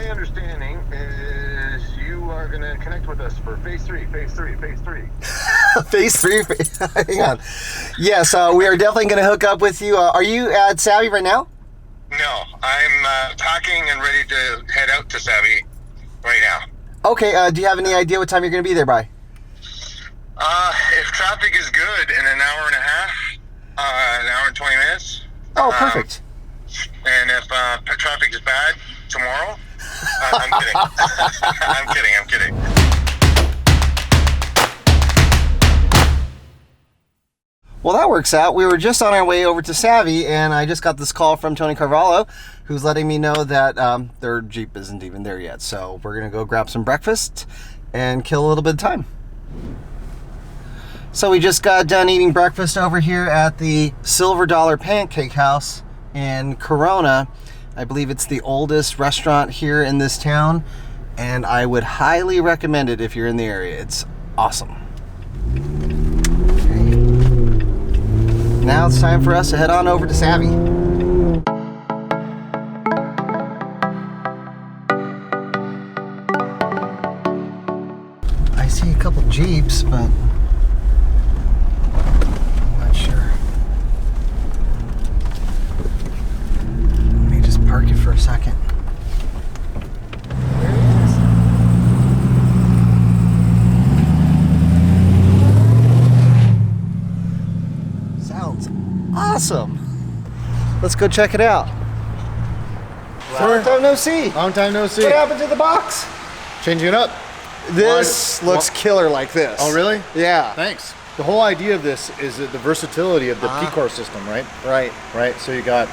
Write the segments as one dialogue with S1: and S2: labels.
S1: my understanding is you are going to connect with us for phase 3. Phase 3.
S2: Phase 3? Hang on. Yes, we are definitely going to hook up with you. Are you at Savvy right now?
S1: No, I'm packing and ready to head out to Savvy right now.
S2: Okay, do you have any idea what time you're going to be there by?
S1: If traffic is good, in an hour and a half, an hour and 20 minutes.
S2: Oh, perfect.
S1: And if traffic is bad, tomorrow. I'm kidding. I'm kidding.
S2: Well, that works out. We were just on our way over to Savvy, and I just got this call from Tony Carvalho, who's letting me know that their Jeep isn't even there yet. So we're going to go grab some breakfast and kill a little bit of time. So we just got done eating breakfast over here at the Silver Dollar Pancake House in Corona. I believe it's the oldest restaurant here in this town, and I would highly recommend it if you're in the area. It's awesome. Okay. Now it's time for us to head on over to Savvy. I see a couple Jeeps, but I'm not sure. Let me just park it for a second. There it is. Sounds awesome. Let's go check it out. Long time no see.
S3: Long time no see.
S2: What happened to the box?
S3: Changing it up.
S2: This looks killer like this.
S3: Oh, really?
S2: Yeah.
S3: Thanks. The whole idea of this is the versatility of the PCOR system, right? Right. So you got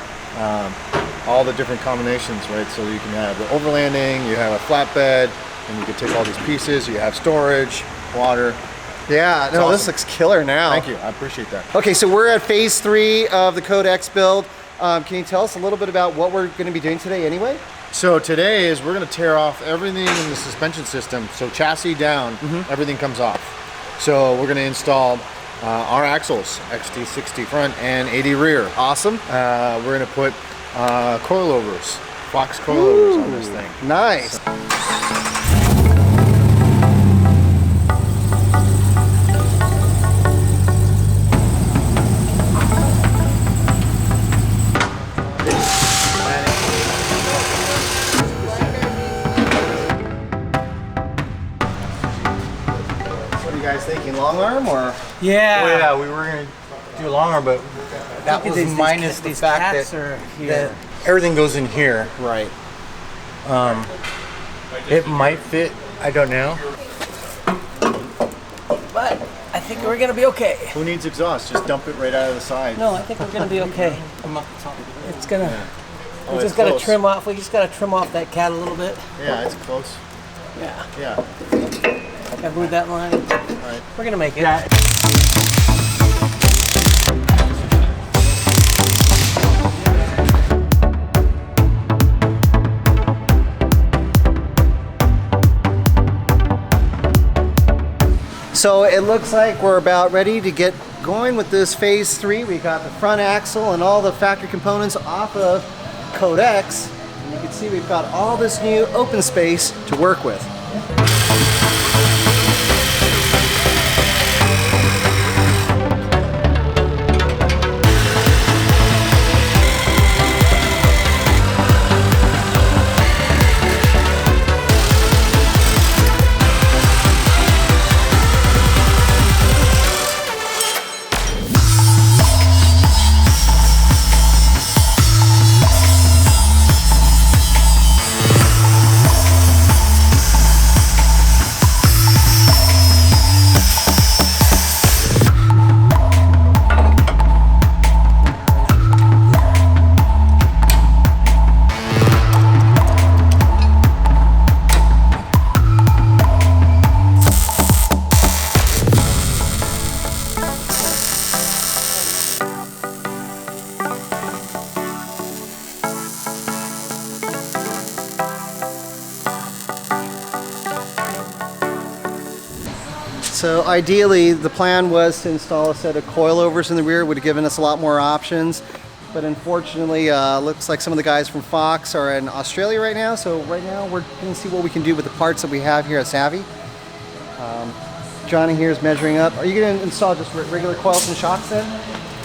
S3: all the different combinations, right? So you can have the overlanding, you have a flatbed, and you can take all these pieces. You have storage, water.
S2: Yeah, no, awesome. This looks killer now.
S3: Thank you, I appreciate that.
S2: Okay, so we're at phase 3 of the CODEX build. Can you tell us a little bit about what we're going to be doing today anyway?
S3: So today is we're going to tear off everything in the suspension system. So chassis down, everything comes off. So we're going to install our axles, XD60 front and 80 rear.
S2: Awesome.
S3: We're going to put coilovers, Fox coilovers on this thing.
S2: Nice. Thinking long arm or?
S4: Yeah.
S3: Well, yeah, we were going to do long arm, but that was minus the fact that everything goes in here.
S2: Right.
S3: It might fit, I don't know.
S4: But I think we're going to be okay.
S3: Who needs exhaust? Just dump it right out of the side.
S4: No, I think we're going to be okay. It's going to,
S3: we
S4: just got to trim off, we just got to trim off that cat a little bit.
S3: Yeah, it's close.
S4: Yeah. I moved that line.
S3: Right.
S4: We're gonna make it.
S3: Yeah.
S2: So it looks like we're about ready to get going with this phase 3. We got the front axle and all the factory components off of CODEX. And you can see we've got all this new open space to work with. So ideally, the plan was to install a set of coilovers in the rear. It would have given us a lot more options. but unfortunately, looks like some of the guys from Fox are in Australia right now. So right now, we're going to see what we can do with the parts that we have here at Savvy. Johnny here is measuring up. Are you going to install just regular coils and shocks then?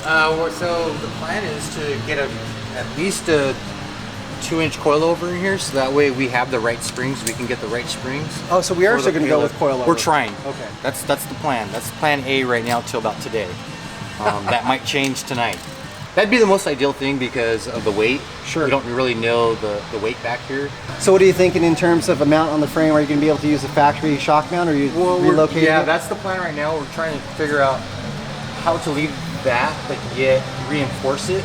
S5: So the plan is to get at least a 2-inch coilover in here, so that way we have the right springs. We can get the right springs.
S2: Oh, so we are still going to go with coilover.
S5: We're trying.
S2: Okay.
S5: That's the plan. That's plan A right now till about today. That might change tonight. That'd be the most ideal thing because of the weight.
S2: Sure.
S5: We don't really know the weight back here.
S2: So what are you thinking in terms of a mount on the frame? Are you going to be able to use a factory shock mount, or are you relocating
S5: Yeah,
S2: it?
S5: that's the plan right now. We're trying to figure out how to leave that, but yet reinforce it.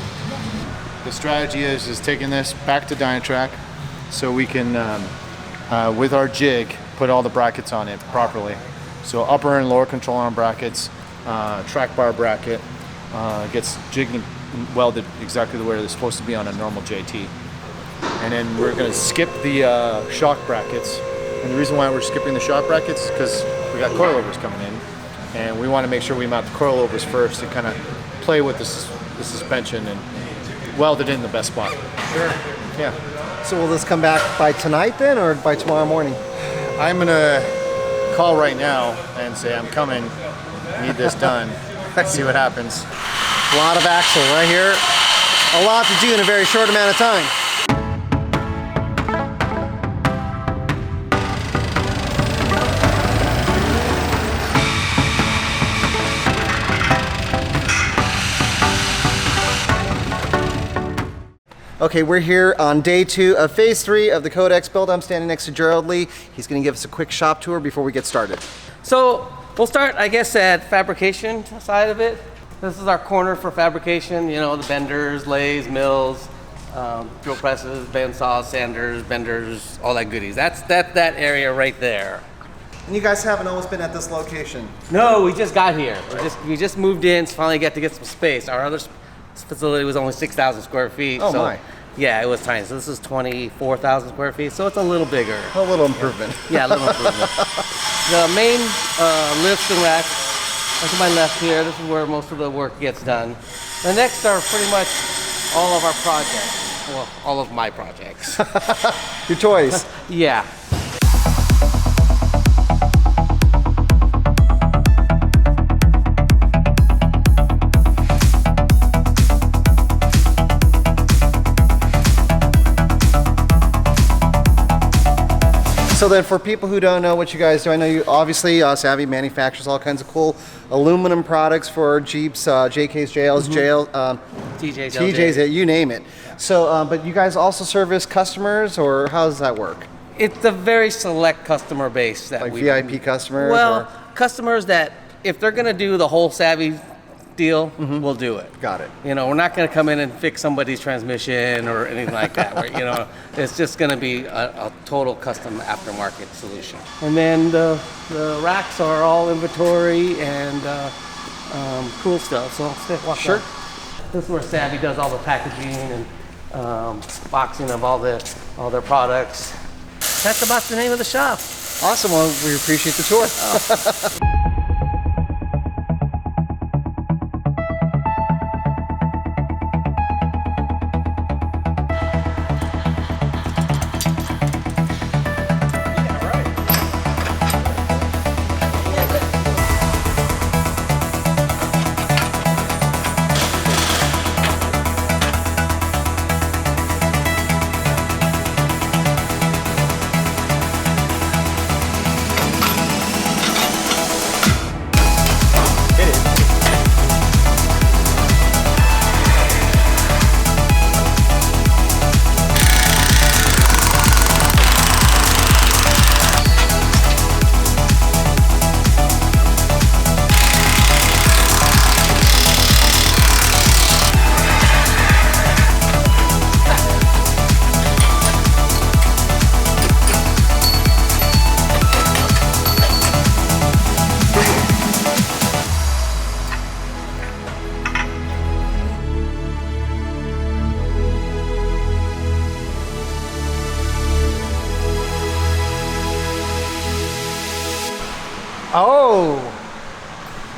S3: The strategy is taking this back to Dynatrac so we can, with our jig, put all the brackets on it properly. So upper and lower control arm brackets, track bar bracket, gets jigged and welded exactly the way they're supposed to be on a normal JT. And then we're going to skip the shock brackets. And the reason why we're skipping the shock brackets is because we got coilovers coming in. And we want to make sure we mount the coilovers first to kind of play with the suspension and weld it in the best spot.
S2: Sure.
S3: Yeah.
S2: So will this come back by tonight then, or by tomorrow morning?
S3: I'm going to call right now and say I'm coming, need this done, see what happens.
S2: A lot of axle right here. A lot to do in a very short amount of time. Okay, we're here on day 2 of phase 3 of the CODEX build. I'm standing next to Gerald Lee. He's going to give us a quick shop tour before we get started.
S4: So we'll start, I guess, at fabrication side of it. This is our corner for fabrication. You know, the benders, lathes, mills, drill presses, bandsaws, sanders, benders, all that goodies. That's that area right there.
S2: And you guys haven't always been at this location.
S4: No, we just got here. We just moved in, so finally got to get some space. Our other facility was only 6,000 square feet.
S2: Oh,
S4: so,
S2: my.
S4: Yeah, it was tiny. So this is 24,000 square feet, so it's a little bigger.
S2: A little improvement.
S4: Yeah, a little improvement. The main lifts and racks are to my left here. This is where most of the work gets done. The next are pretty much all of our projects. Well, all of my projects.
S2: Your toys.
S4: Yeah.
S2: So then for people who don't know what you guys do, I know you obviously Savvy manufactures all kinds of cool aluminum products for Jeeps, JKs, JLs,
S4: TJs,
S2: TJs, you name it. So, but you guys also service customers, or how does that work?
S4: It's a very select customer base that
S2: Like
S4: we
S2: VIP customers?
S4: Well,
S2: or?
S4: customers that if they're going to do the whole Savvy deal, we'll do it.
S2: Got it.
S4: You know, we're not going to come in and fix somebody's transmission or anything like that. Where, you know, it's just going to be a total custom aftermarket solution. And then the racks are all inventory and cool stuff. So I'll walk
S2: Sure.
S4: down. This is where Savvy does all the packaging and boxing of all their products. That's about the name of the shop.
S2: Awesome. Well, we appreciate the tour.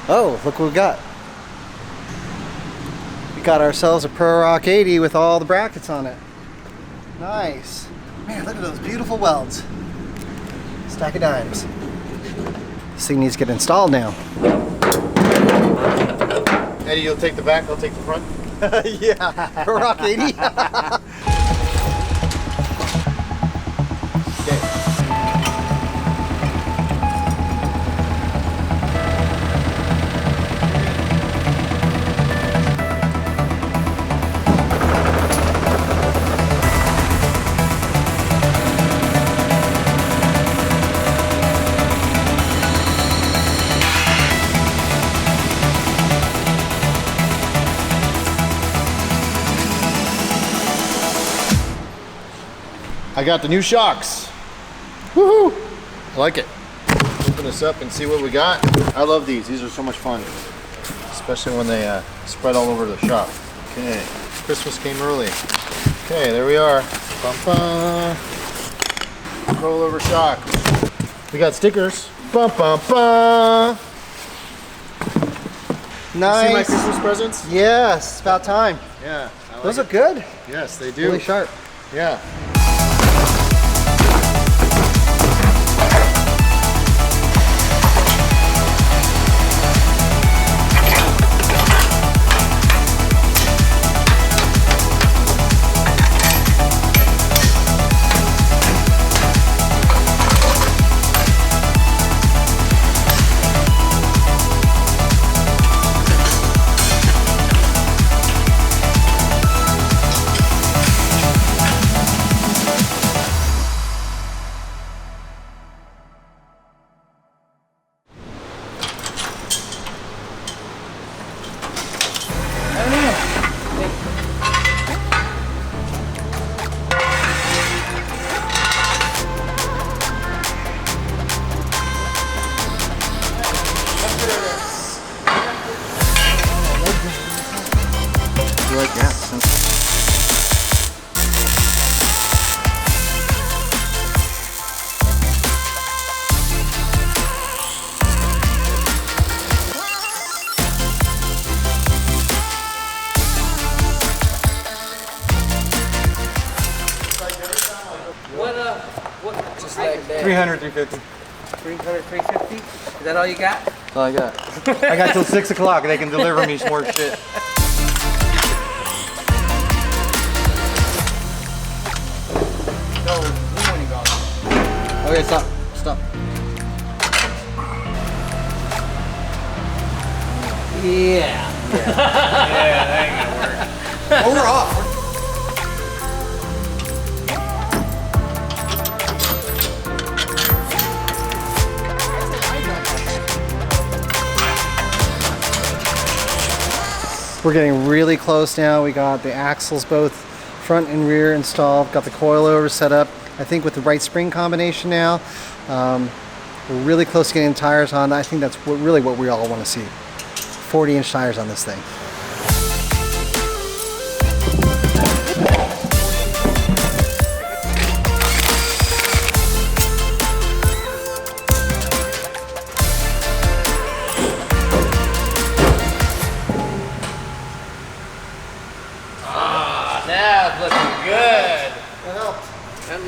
S2: Oh, look what we got. got ourselves a ProRock 80 with all the brackets on it. Nice. Man, look at those beautiful welds. Stack of dimes. This thing needs to get installed now.
S3: Eddie, you'll take the back, I'll take the front.
S2: Yeah, ProRock 80.
S3: I got the new shocks. Woohoo! I like it. Open this up and see what we got. I love these. These are so much fun. Especially when they spread all over the shop. Okay. Christmas came early. Okay, there we are. Bum bum. Coilover shock. We got stickers. Bum bum bum.
S2: Nice.
S3: See my Christmas presents?
S2: Yes, it's about time.
S3: Yeah. I like
S2: Those
S3: it.
S2: look good.
S3: Yes, they do.
S2: Really sharp.
S3: Yeah.
S5: Just like that.
S3: 300, 350.
S4: 300, 350? Is that all you got?
S3: That's all I got. I got till 6 o'clock and they can deliver me some more shit. Okay, stop. Stop.
S4: Yeah. Yeah, that ain't gonna work.
S3: Oh, we're off.
S2: We're getting really close now. We got the axles both front and rear installed. Got the coilover set up. I think with the right spring combination now. We're really close to getting the tires on. I think that's really what we all want to see. 40-inch tires on this thing.
S4: Now it's looking good. And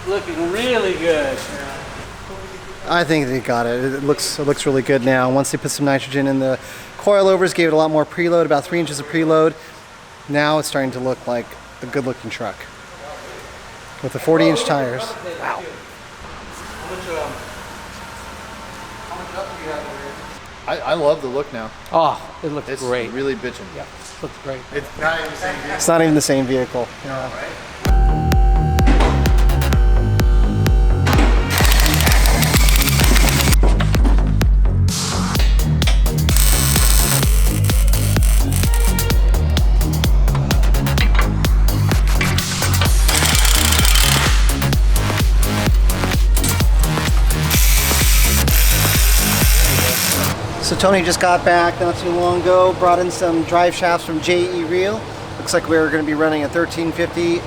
S4: looking really good.
S2: I think they got it. It looks really good now. Once they put some nitrogen in the coilovers, gave it a lot more preload, about 3 inches of preload. Now it's starting to look like a good-looking truck with the 40-inch tires. Wow.
S3: I love the look now.
S4: Oh, it looks
S3: It's
S4: great.
S3: really bitching.
S4: Yeah, looks great.
S3: It's not even the same vehicle.
S2: It's not even the same vehicle. Yeah. So Tony just got back not too long ago, brought in some drive shafts from JE Reel. Looks like we're going to be running a 1350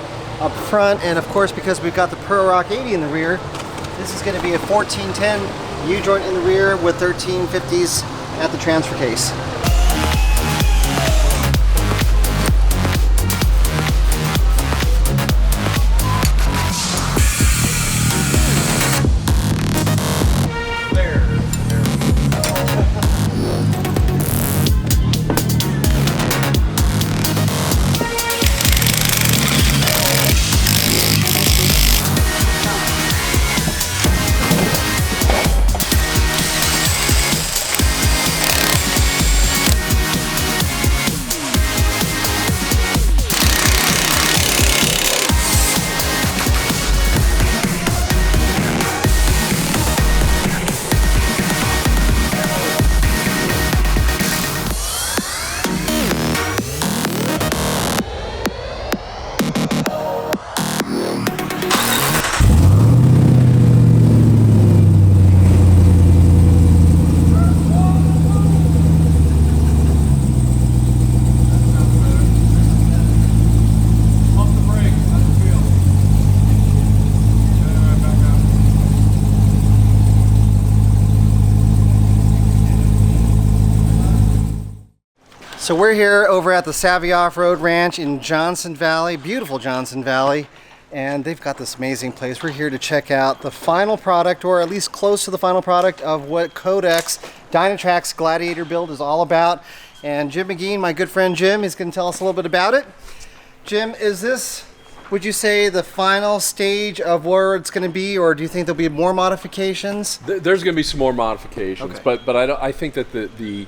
S2: up front, and of course because we've got the ProRock 80 in the rear, this is going to be a 1410 U-joint in the rear with 1350s at the transfer case. So we're here over at the Savvy Off-Road Ranch in Johnson Valley, beautiful Johnson Valley, and they've got this amazing place. We're here to check out the final product, or at least close to the final product, of what CODEX Dynatrac's Gladiator build is all about. And Jim McGee, my good friend Jim, is going to tell us a little bit about it. Jim, is this, would you say, the final stage of where it's going to be, or do you think there'll be more modifications?
S6: There's going to be some more modifications,
S2: okay.
S6: but I think that the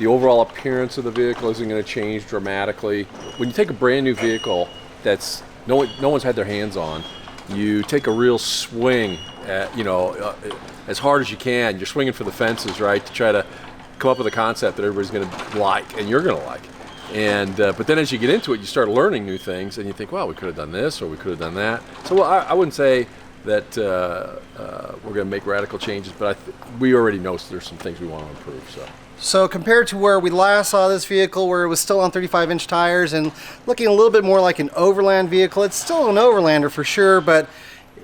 S6: overall appearance of the vehicle isn't going to change dramatically. When you take a brand new vehicle that's no one's had their hands on, you take a real swing at, as hard as you can. You're swinging for the fences, right, to try to come up with a concept that everybody's going to like and you're going to like. And but then as you get into it, you start learning new things, and you think, well, we could have done this or we could have done that. So I wouldn't say that we're going to make radical changes, but we already know there's some things we want to improve.
S2: So compared to where we last saw this vehicle, where it was still on 35-inch tires and looking a little bit more like an Overland vehicle, it's still an Overlander for sure, but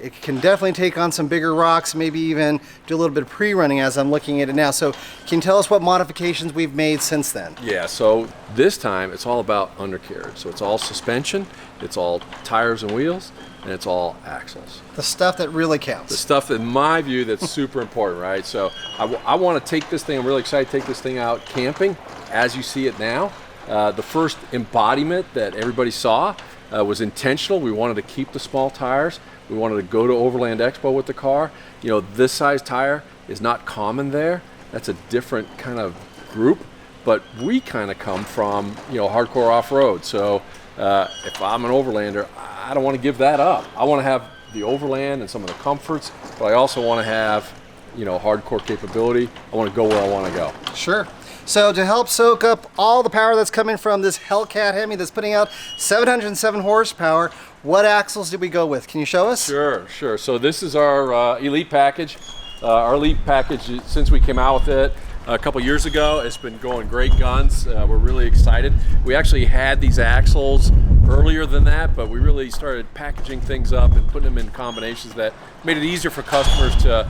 S2: it can definitely take on some bigger rocks, maybe even do a little bit of pre-running as I'm looking at it now. So can you tell us what modifications we've made since then?
S6: Yeah, so this time it's all about undercarriage. So it's all suspension, it's all tires and wheels, and it's all axles.
S2: The stuff that really counts.
S6: The stuff that, in my view, that's super important, right? So I want to take this thing, I'm really excited to take this thing out camping as you see it now. The first embodiment that everybody saw was intentional. We wanted to keep the small tires. We wanted to go to Overland Expo with the car. This size tire is not common there. That's a different kind of group, but we kind of come from, hardcore off-road. So if I'm an Overlander, I don't want to give that up. I want to have the Overland and some of the comforts, but I also want to have, hardcore capability. I want to go where I want to go.
S2: Sure. So to help soak up all the power that's coming from this Hellcat HEMI that's putting out 707 horsepower, what axles did we go with? Can you show us?
S6: Sure. So this is our Elite package. Our Elite package, since we came out with it a couple years ago, it's been going great guns. We're really excited. We actually had these axles earlier than that, but we really started packaging things up and putting them in combinations that made it easier for customers to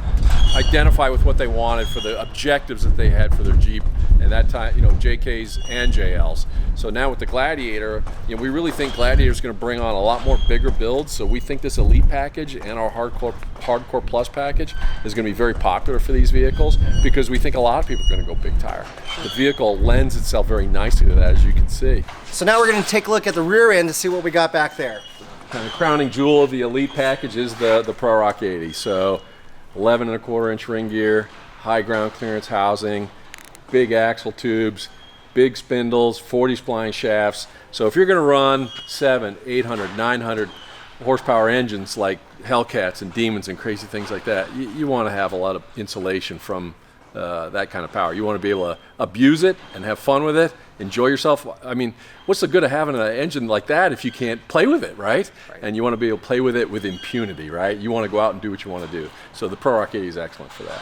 S6: identify with what they wanted for the objectives that they had for their Jeep, and that time, JKs and JLs. So now with the Gladiator, we really think Gladiator is going to bring on a lot more bigger builds. So we think this Elite package and our Hardcore Plus package is going to be very popular for these vehicles, because we think a lot of people are going to go big tire. The vehicle lends itself very nicely to that, as you can see.
S2: So now we're going to take a look at the rear end to see what we got back there.
S6: Kind of crowning jewel of the Elite package is the ProRock 80. So 11.25-inch ring gear, high ground clearance housing, big axle tubes, big spindles, 40 spline shafts. So if you're going to run 700, 800, 900 horsepower engines like Hellcats and Demons and crazy things like that, you want to have a lot of insulation from that kind of power. You want to be able to abuse it and have fun with it, enjoy yourself. I mean, what's the good of having an engine like that if you can't play with it, right? And you want to be able to play with it with impunity, right? You want to go out and do what you want to do. So the ProRock 80 is excellent for that.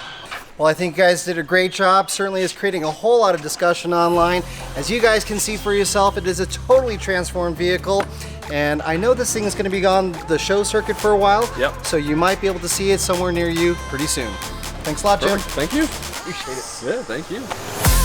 S2: Well, I think you guys did a great job. Certainly is creating a whole lot of discussion online. As you guys can see for yourself, it is a totally transformed vehicle. And I know this thing is going to be on the show circuit for a while.
S6: Yep.
S2: So you might be able to see it somewhere near you pretty soon. Thanks a lot, Jim.
S6: Perfect. Thank you.
S2: Appreciate it.
S6: Yeah, thank you.